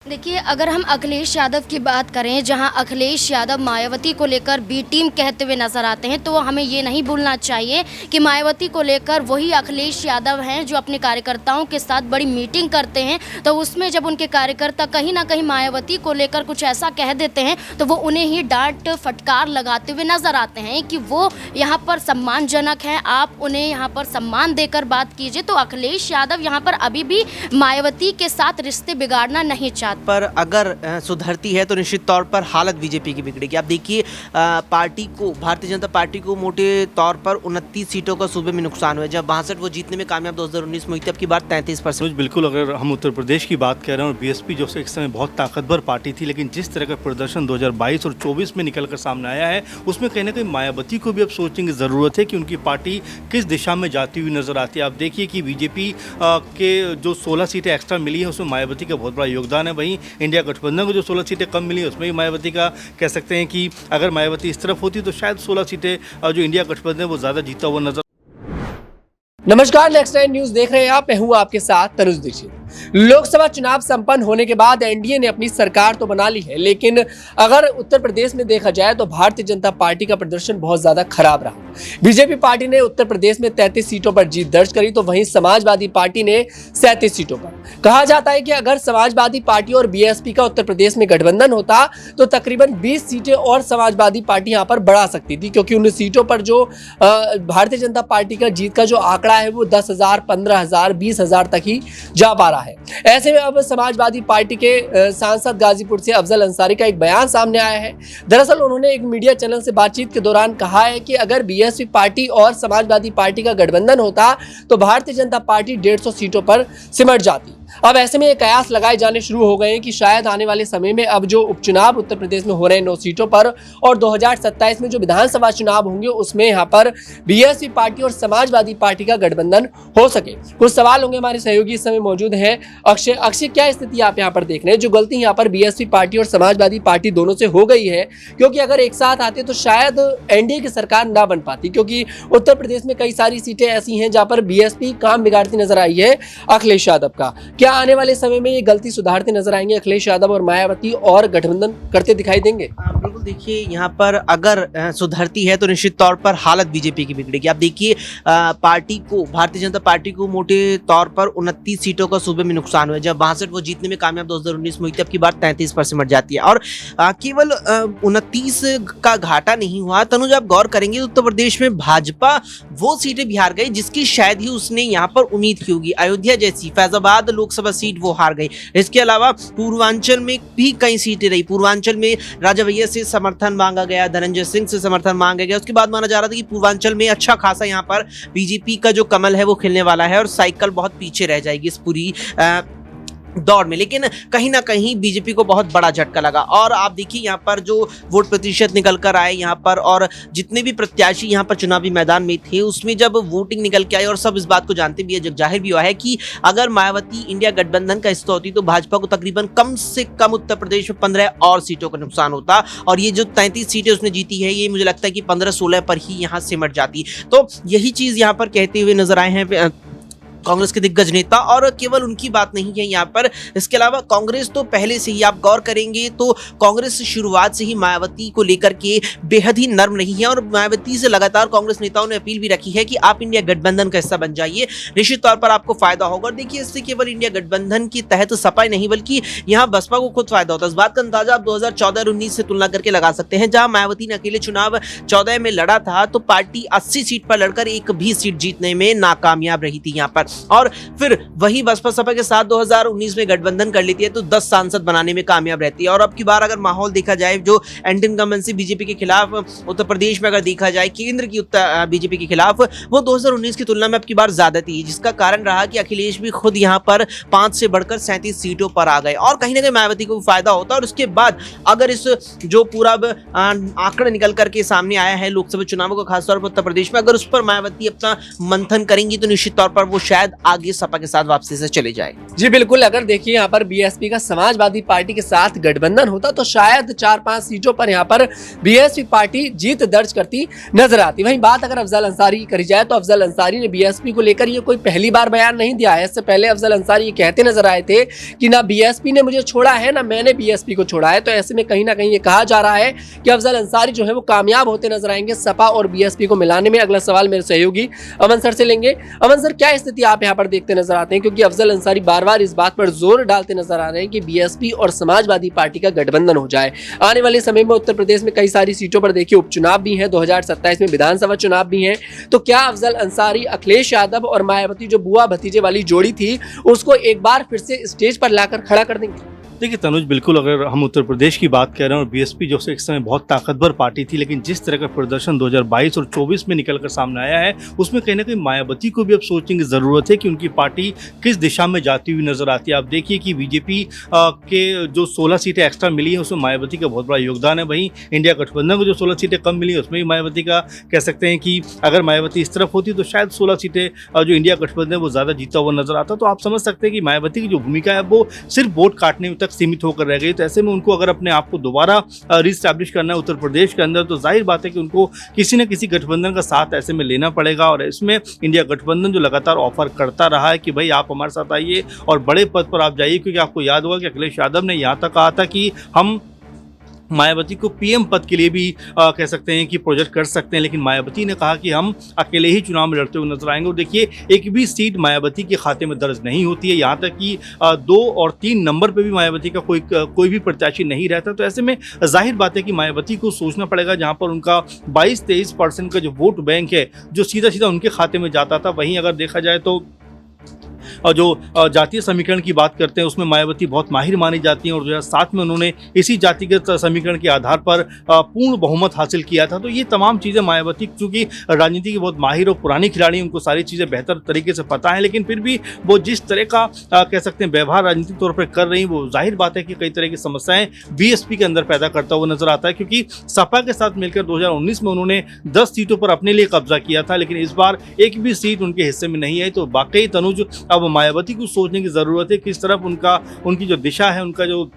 देखिए, अगर हम अखिलेश यादव की बात करें, जहां अखिलेश यादव मायावती को लेकर बी टीम कहते हुए नज़र आते हैं, तो हमें ये नहीं भूलना चाहिए कि मायावती को लेकर वही अखिलेश यादव हैं जो अपने कार्यकर्ताओं के साथ बड़ी मीटिंग करते हैं। तो उसमें जब उनके कार्यकर्ता कहीं ना कहीं मायावती को लेकर कुछ ऐसा कह देते हैं, तो वो उन्हें ही डांट फटकार लगाते हुए नज़र आते हैं कि वो यहाँ पर सम्मानजनक हैं, आप उन्हें यहाँ पर सम्मान देकर बात कीजिए। तो अखिलेश यादव यहाँ पर अभी भी मायावती के साथ रिश्ते बिगाड़ना नहीं चाहते। पर अगर सुधरती है तो निश्चित तौर पर हालत बीजेपी की बिगड़ेगी। आप देखिए, पार्टी को, भारतीय जनता पार्टी को मोटे तौर पर 29 सीटों का सूबे में नुकसान हुआ है। जब 62 वो जीतने में कामयाब 2019 में हुई थी, अब की बार 33%। बिल्कुल, अगर हम उत्तर प्रदेश की बात कर रहे हैं और बीएसपी जो एक समय बहुत ताकतवर पार्टी थी, लेकिन जिस तरह का प्रदर्शन 2022 और 24 में निकल कर सामने आया है, उसमें कहीं ना कहीं मायावती को भी अब सोचने की ज़रूरत है कि उनकी पार्टी किस दिशा में जाती हुई नजर आती है। आप देखिए कि बीजेपी के जो 16 सीटें एक्स्ट्रा मिली हैं, उसमें मायावती का बहुत बड़ा योगदान है। वहीं इंडिया गठबंधन को जो 16 सीटें कम मिली, उसमें भी मायावती का कह सकते हैं कि अगर मायावती इस तरफ होती तो शायद 16 सीटें जो इंडिया गठबंधन है वो ज़्यादा जीता हुआ नजर। नमस्कार, नेक्स्ट नाइन न्यूज देख रहे हैं आप। मैं हूं आपके साथ तनुज दीक्षित। लोकसभा चुनाव संपन्न होने के बाद एनडीए ने अपनी सरकार तो बना ली है, लेकिन अगर उत्तर प्रदेश में देखा जाए तो भारतीय जनता पार्टी का प्रदर्शन बहुत ज्यादा खराब रहा। बीजेपी पार्टी ने उत्तर प्रदेश में 33 सीटों पर जीत दर्ज करी, तो वहीं समाजवादी पार्टी ने 37 सीटों पर। कहा जाता है कि अगर समाजवादी पार्टी और बीएसपी का उत्तर प्रदेश में गठबंधन होता तो तकरीबन 20 सीटें और समाजवादी पार्टी यहाँ पर बढ़ा सकती थी, क्योंकि उन सीटों पर जो भारतीय जनता पार्टी का जीत का जो आंकड़ा है वो 10,000, 15,000, 20,000 तक ही जा पा रहा है। ऐसे में अब समाजवादी पार्टी के सांसद गाजीपुर से अफजल अंसारी का एक बयान सामने आया है। दरअसल उन्होंने एक मीडिया चैनल से बातचीत के दौरान कहा है कि अगर बीएसपी पार्टी और समाजवादी पार्टी का गठबंधन होता तो भारतीय जनता पार्टी 150 सीटों पर सिमट जाती। अब ऐसे में ये कयास लगाए जाने शुरू हो गए हैं कि शायद आने वाले समय में अब जो उपचुनाव उत्तर प्रदेश में हो रहे हैं 9 सीटों पर, और 2027 में जो विधानसभा चुनाव होंगे उसमें यहाँ पर बीएसपी पार्टी और समाजवादी पार्टी का गठबंधन हो सके। कुछ सवाल होंगे, हमारे सहयोगी इस समय मौजूद हैं। अक्षय, क्या स्थिति आप यहाँ पर देख रहे हैं? जो गलती यहाँ पर बीएसपी पार्टी और समाजवादी पार्टी दोनों से हो गई है, क्योंकि अगर एक साथ आते तो शायद एनडीए की सरकार ना बन पाती, क्योंकि उत्तर प्रदेश में कई सारी सीटें ऐसी हैं जहाँ पर बीएसपी काम बिगाड़ती नजर आई है अखिलेश यादव का। क्या आने वाले समय में ये गलती सुधारते नजर आएंगे अखिलेश यादव और मायावती और गठबंधन करते दिखाई देंगे? बिल्कुल, देखिए यहाँ पर अगर सुधरती है तो निश्चित तौर पर हालत बीजेपी की बिगड़ेगी। आप देखिए, पार्टी को, भारतीय जनता पार्टी को मोटे तौर पर 29 सीटों का सूबे में नुकसान हुआ है। जब 62 वो जीतने में कामयाब 2019 में हुई थी, अब की बार 33% मट जाती है। और केवल 29 का घाटा नहीं हुआ तनुज, आप गौर करेंगे उत्तर प्रदेश में भाजपा वो सीटें बिहार गई जिसकी शायद ही उसने यहाँ पर उम्मीद की होगी। अयोध्या जैसी, फैजाबाद लोकसभा सीट वो हार गई। इसके अलावा पूर्वांचल में भी कई सीटें रही। पूर्वांचल में राजा भैया से समर्थन मांगा गया, धनंजय सिंह से समर्थन मांगा गया। उसके बाद माना जा रहा था कि पूर्वांचल में अच्छा खासा यहाँ पर बीजेपी का जो कमल है वो खिलने वाला है और साइकिल बहुत पीछे रह जाएगी इस पूरी दौड़ में। लेकिन कहीं ना कहीं बीजेपी को बहुत बड़ा झटका लगा। और आप देखिए यहाँ पर जो वोट प्रतिशत निकल कर आए यहाँ पर, और जितने भी प्रत्याशी यहाँ पर चुनावी मैदान में थे, उसमें जब वोटिंग निकल के आई और सब इस बात को जानते भी है, जब जाहिर भी हुआ है कि अगर मायावती इंडिया गठबंधन का हिस्सा होती तो भाजपा को तकरीबन कम से कम उत्तर प्रदेश में 15 और सीटों का नुकसान होता, और ये जो 33 सीटें उसने जीती है, ये मुझे लगता है कि 15-16 पर ही यहाँ सिमट जाती। तो यही चीज यहाँ पर कहते हुए नजर आए हैं कांग्रेस के दिग्गज नेता। और केवल उनकी बात नहीं है यहाँ पर, इसके अलावा कांग्रेस तो पहले से ही, आप गौर करेंगे तो कांग्रेस शुरुआत से ही मायावती को लेकर के बेहद ही नर्म रही है, और मायावती से लगातार कांग्रेस नेताओं ने अपील भी रखी है कि आप इंडिया गठबंधन का हिस्सा बन जाइए, निश्चित तौर पर आपको फायदा होगा। और देखिए, इससे केवल इंडिया गठबंधन के तहत सपा नहीं बल्कि यहाँ बसपा को खुद फायदा होता है। इस बात का अंदाजा आप 2014 और 19 से तुलना करके लगा सकते हैं, जहां मायावती ने अकेले चुनाव 14 में लड़ा था तो पार्टी 80 सीट पर लड़कर एक भी सीट जीतने में नाकामयाब रही थी यहाँ पर। और फिर वही बसपा सपा के साथ 2019 में गठबंधन कर लेती है तो 10 सांसद बनाने में कामयाब रहती है। और अब की बार अगर माहौल देखा जाए, जो एंटी इनकम्बेंसी बीजेपी के खिलाफ उत्तर प्रदेश में अगर देखा जाए, केंद्र की बीजेपी के खिलाफ, वो 2019 की तुलना में अब की बार ज्यादा थी, जिसका कारण रहा कि अखिलेश भी खुद यहाँ पर 5 से बढ़कर 37 सीटों पर आ गए, और कहीं ना कहीं मायावती को फायदा होता। और उसके बाद अगर इस जो पूरा आंकड़ा निकल करके सामने आया है लोकसभा चुनावों का, खासतौर पर उत्तर प्रदेश में, अगर उस पर मायावती अपना मंथन करेंगी तो निश्चित तौर पर वो शायद शायद आगे सपा के साथ वापसी से चले जाए। जी बिल्कुल, अगर देखिए यहाँ पर बीएसपी का समाजवादी पार्टी के साथ गठबंधन होता तो शायद 4-5 सीटों पर यहाँ पर बीएसपी पार्टी जीत दर्ज करती नजर आती। वहीं बात अगर अफजल अंसारी की करी जाए तो अफजल अंसारी ने बीएसपी को लेकर ये कोई पहली बार बयान नहीं दिया है। इससे पहले अफजल अंसारी ये कहते नजर आए थे कि ना बीएसपी ने मुझे छोड़ा है ना मैंने बीएसपी को छोड़ा है। तो ऐसे में कहीं ना कहीं ये कहा जा रहा है कि अफजल अंसारी जो है वो कामयाब होते नजर आएंगे सपा और बीएसपी को मिलाने में। अगला सवाल मेरे सहयोगी अमन सर से लेंगे। अमन सर, क्या स्थिति आप यहाँ पर देखते नजर आते हैं, क्योंकि अफजल अंसारी बार बार इस बात पर जोर डालते नजर आ रहे हैं कि बीएसपी और समाजवादी पार्टी का गठबंधन हो जाए। आने वाले समय में उत्तर प्रदेश में कई सारी सीटों पर देखिए उपचुनाव भी हैं, 2027 में विधानसभा चुनाव भी हैं। तो क्या अफजल अंसारी, अखिलेश यादव और मायावती जो बुआ भतीजे वाली जोड़ी थी उसको एक बार फिर से स्टेज पर लाकर खड़ा कर देंगे? देखिए तनुज, बिल्कुल अगर हम उत्तर प्रदेश की बात कर रहे हैं और बीएसपी जो से एक समय बहुत ताकतवर पार्टी थी, लेकिन जिस तरह का प्रदर्शन 2022 और 24 में निकलकर सामने आया है उसमें कहीं ना कहीं मायावती को भी अब सोचने की ज़रूरत है कि उनकी पार्टी किस दिशा में जाती हुई नजर आती है। आप देखिए कि बीजेपी के जो 16 सीटें एक्स्ट्रा मिली हैं उसमें मायावती का बहुत बड़ा योगदान है। वहीं इंडिया गठबंधन को जो 16 सीटें कम मिली हैं उसमें भी मायावती का कह सकते हैं कि अगर मायावती इस तरफ होती तो शायद 16 सीटें जो इंडिया गठबंधन है वो ज़्यादा जीता हुआ नजर आता। तो आप समझ सकते हैं कि मायावती की जो भूमिका है वो सिर्फ वोट काटने तक सीमित होकर रह गई। तो ऐसे में उनको अगर अपने आप को दोबारा रिस्टैब्लिश करना है उत्तर प्रदेश के अंदर तो जाहिर बात है कि उनको किसी न किसी गठबंधन का साथ ऐसे में लेना पड़ेगा। और इसमें इंडिया गठबंधन जो लगातार ऑफर करता रहा है कि भाई आप हमारे साथ आइए और बड़े पद पर आप जाइए, क्योंकि आपको याद होगा कि अखिलेश यादव ने यहाँ तक कहा था कि हम मायावती को पीएम पद के लिए भी कह सकते हैं कि प्रोजेक्ट कर सकते हैं, लेकिन मायावती ने कहा कि हम अकेले ही चुनाव में लड़ते हुए नजर आएंगे। और देखिए एक भी सीट मायावती के खाते में दर्ज नहीं होती है, यहाँ तक कि 2 और 3 नंबर पे भी मायावती का कोई भी प्रत्याशी नहीं रहता। तो ऐसे में जाहिर बात है कि मायावती को सोचना पड़ेगा, जहाँ पर उनका 22-23% का जो वोट बैंक है जो सीधा सीधा उनके खाते में जाता था। वहीं अगर देखा जाए तो और जो जातीय समीकरण की बात करते हैं उसमें मायावती बहुत माहिर मानी जाती हैं और 2007 में उन्होंने इसी जातिगत समीकरण के आधार पर पूर्ण बहुमत हासिल किया था। तो ये तमाम चीज़ें मायावती चूँकि राजनीति की बहुत माहिर और पुरानी खिलाड़ी, उनको सारी चीज़ें बेहतर तरीके से पता है, लेकिन फिर भी वो जिस तरह का कह सकते हैं व्यवहार राजनीतिक तौर पर कर रही हैं वो जाहिर बात है कि कई तरह की समस्याएं बीएसपी के अंदर पैदा करता हुआ नजर आता है। क्योंकि सपा के साथ मिलकर 2019 में उन्होंने 10 सीटों पर अपने लिए कब्जा किया था, लेकिन इस बार एक भी सीट उनके हिस्से में नहीं आई। तो वाकई तनुज अब मायावती को सोचने की जरूरत है किस तरफ उनकी जो दिशा है, उनका जो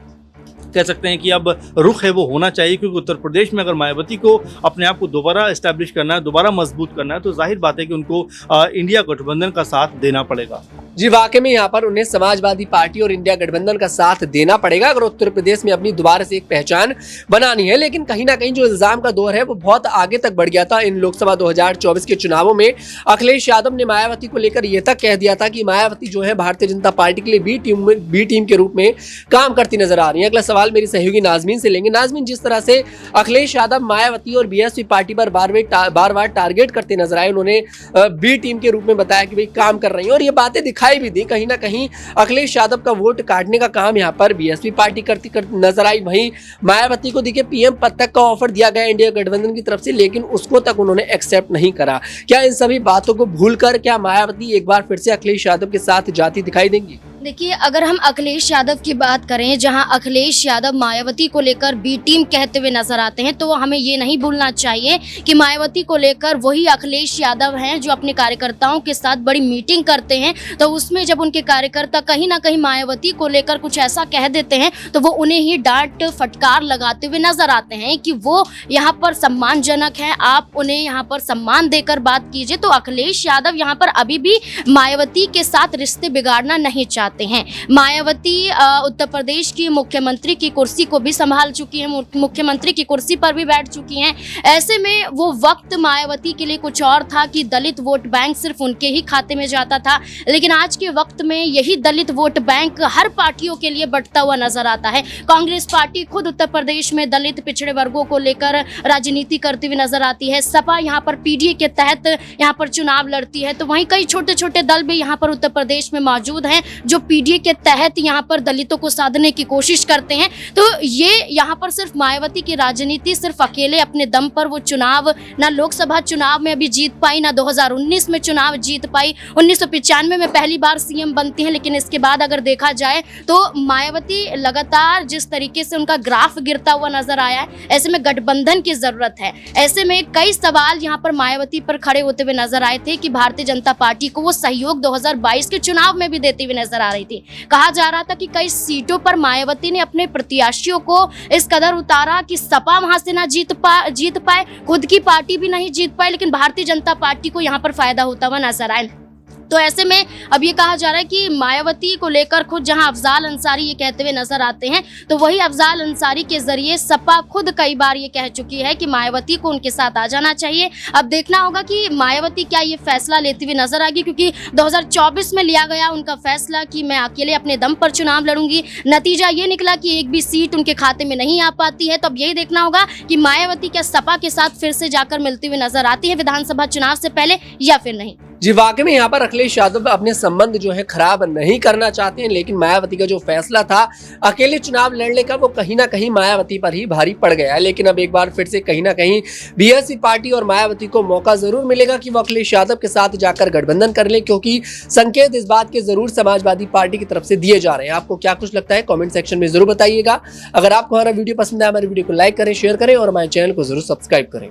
कह सकते हैं कि अब रुख है वो होना चाहिए। क्योंकि उत्तर प्रदेश में अगर मायावती को अपने आप को दोबारा एस्टैब्लिश करना है, दोबारा मजबूत करना है, तो जाहिर बात है कि उनको इंडिया गठबंधन का साथ देना पड़ेगा। जी वाकई में यहाँ पर उन्हें समाजवादी पार्टी और इंडिया गठबंधन का साथ देना पड़ेगा अगर उत्तर प्रदेश में अपनी दोबारा से एक पहचान बनानी है। लेकिन कहीं ना कहीं जो इल्जाम का दौर है वो बहुत आगे तक बढ़ गया था। इन लोकसभा 2024 के चुनावों में अखिलेश यादव ने मायावती को लेकर यह तक कह दिया था कि मायावती जो है भारतीय जनता पार्टी के लिए बी टीम के रूप में काम करती नजर आ रही है। अगला सवाल मेरी सहयोगी नाजमीन से लेंगे। नाजमीन, जिस तरह से अखिलेश यादव मायावती और बीएसपी पार्टी पर बार बार टारगेट करते नजर आए, उन्होंने बी टीम के रूप में बताया कि भाई काम कर रही है और ये बातें दिखाई भी दी। कहीं ना कहीं अखिलेश यादव का वोट काटने का काम यहाँ पर बीएसपी पार्टी करती नजर आई। वहीं मायावती को देखिए पीएम पद तक का ऑफर दिया गया इंडिया गठबंधन की तरफ से, लेकिन उसको तक उन्होंने एक्सेप्ट नहीं करा। क्या इन सभी बातों को भूलकर क्या मायावती एक बार फिर से अखिलेश यादव के साथ जाती दिखाई देंगी? देखिए, अगर हम अखिलेश यादव की बात करें, जहां अखिलेश यादव मायावती को लेकर बी टीम कहते हुए नजर आते हैं, तो हमें ये नहीं भूलना चाहिए कि मायावती को लेकर वही अखिलेश यादव हैं जो अपने कार्यकर्ताओं के साथ बड़ी मीटिंग करते हैं। तो उसमें जब उनके कार्यकर्ता कहीं ना कहीं मायावती को लेकर कुछ ऐसा कह देते हैं तो वो उन्हें ही डांट फटकार लगाते हुए नजर आते हैं कि वो यहाँ पर सम्मानजनक हैं, आप उन्हें यहाँ पर सम्मान देकर बात कीजिए। तो अखिलेश यादव यहाँ पर अभी भी मायावती के साथ रिश्ते बिगाड़ना नहीं चाहते हैं। मायावती उत्तर प्रदेश की मुख्यमंत्री की कुर्सी को भी संभाल चुकी हैं, मुख्यमंत्री की कुर्सी पर भी बैठ चुकी हैं। ऐसे में वो वक्त मायावती के लिए कुछ और था कि दलित वोट बैंक सिर्फ उनके ही खाते में जाता था, लेकिन आज के वक्त में यही दलित वोट बैंक हर पार्टियों के लिए बढ़ता हुआ नजर आता है। कांग्रेस पार्टी खुद उत्तर प्रदेश में दलित पिछड़े वर्गों को लेकर राजनीति करती हुई नजर आती है। सपा यहाँ पर पीडीए के तहत यहाँ पर चुनाव लड़ती है। तो वहीं कई छोटे छोटे दल भी यहाँ पर उत्तर प्रदेश में मौजूद हैं जो पीडीए के तहत यहाँ पर दलितों को साधने की कोशिश करते हैं। तो ये यहाँ पर सिर्फ मायावती की राजनीति, सिर्फ अकेले अपने दम पर वो चुनाव, ना लोकसभा चुनाव में अभी जीत पाई, ना 2019 में चुनाव जीत पाई, 1995 में पहली बार सीएम बनती हैं, लेकिन इसके बाद अगर देखा जाए तो मायावती लगातार जिस तरीके से उनका ग्राफ गिरता हुआ नजर आया है, ऐसे में गठबंधन की जरूरत है। ऐसे में कई सवाल यहाँ पर मायावती पर खड़े होते हुए नजर आए थे कि भारतीय जनता पार्टी को वो सहयोग 2022 के चुनाव में भी देती हुई नजर आ रही थी। कहा जा रहा था कि कई सीटों पर मायावती ने अपने प्रत्याशियों को इस कदर उतारा कि सपा वहां से ना जीत पाए, खुद की पार्टी भी नहीं जीत पाए, लेकिन भारतीय जनता पार्टी को यहाँ पर फायदा होता हुआ नजर आए। तो ऐसे में अब ये कहा जा रहा है कि मायावती को लेकर खुद जहां अफजाल अंसारी ये कहते हुए नजर आते हैं, तो वही अफजाल अंसारी के जरिए सपा खुद कई बार ये कह चुकी है कि मायावती को उनके साथ आ जाना चाहिए। अब देखना होगा कि मायावती क्या ये फैसला लेती हुई नजर आएगी, क्योंकि 2024 में लिया गया उनका फैसला कि मैं अकेले अपने दम पर चुनाव लड़ूंगी, नतीजा ये निकला कि एक भी सीट उनके खाते में नहीं आ पाती है। तो अब यही देखना होगा कि मायावती क्या सपा के साथ फिर से जाकर मिलती हुई नजर आती है विधानसभा चुनाव से पहले या फिर नहीं। जी वाकई में यहाँ पर अखिलेश यादव अपने संबंध जो है खराब नहीं करना चाहते हैं, लेकिन मायावती का जो फैसला था अकेले चुनाव लड़ने का, वो कहीं ना कहीं मायावती पर ही भारी पड़ गया है। लेकिन अब एक बार फिर से कहीं ना कहीं बीएसपी पार्टी और मायावती को मौका जरूर मिलेगा कि वो अखिलेश यादव के साथ जाकर गठबंधन कर ले, क्योंकि संकेत इस बात के जरूर समाजवादी पार्टी की तरफ से दिए जा रहे हैं। आपको क्या कुछ लगता है कॉमेंट सेक्शन में जरूर बताइएगा। अगर आपको हमारा वीडियो पसंद है, हमारे वीडियो को लाइक करें, शेयर करें और हमारे चैनल को जरूर सब्सक्राइब करें।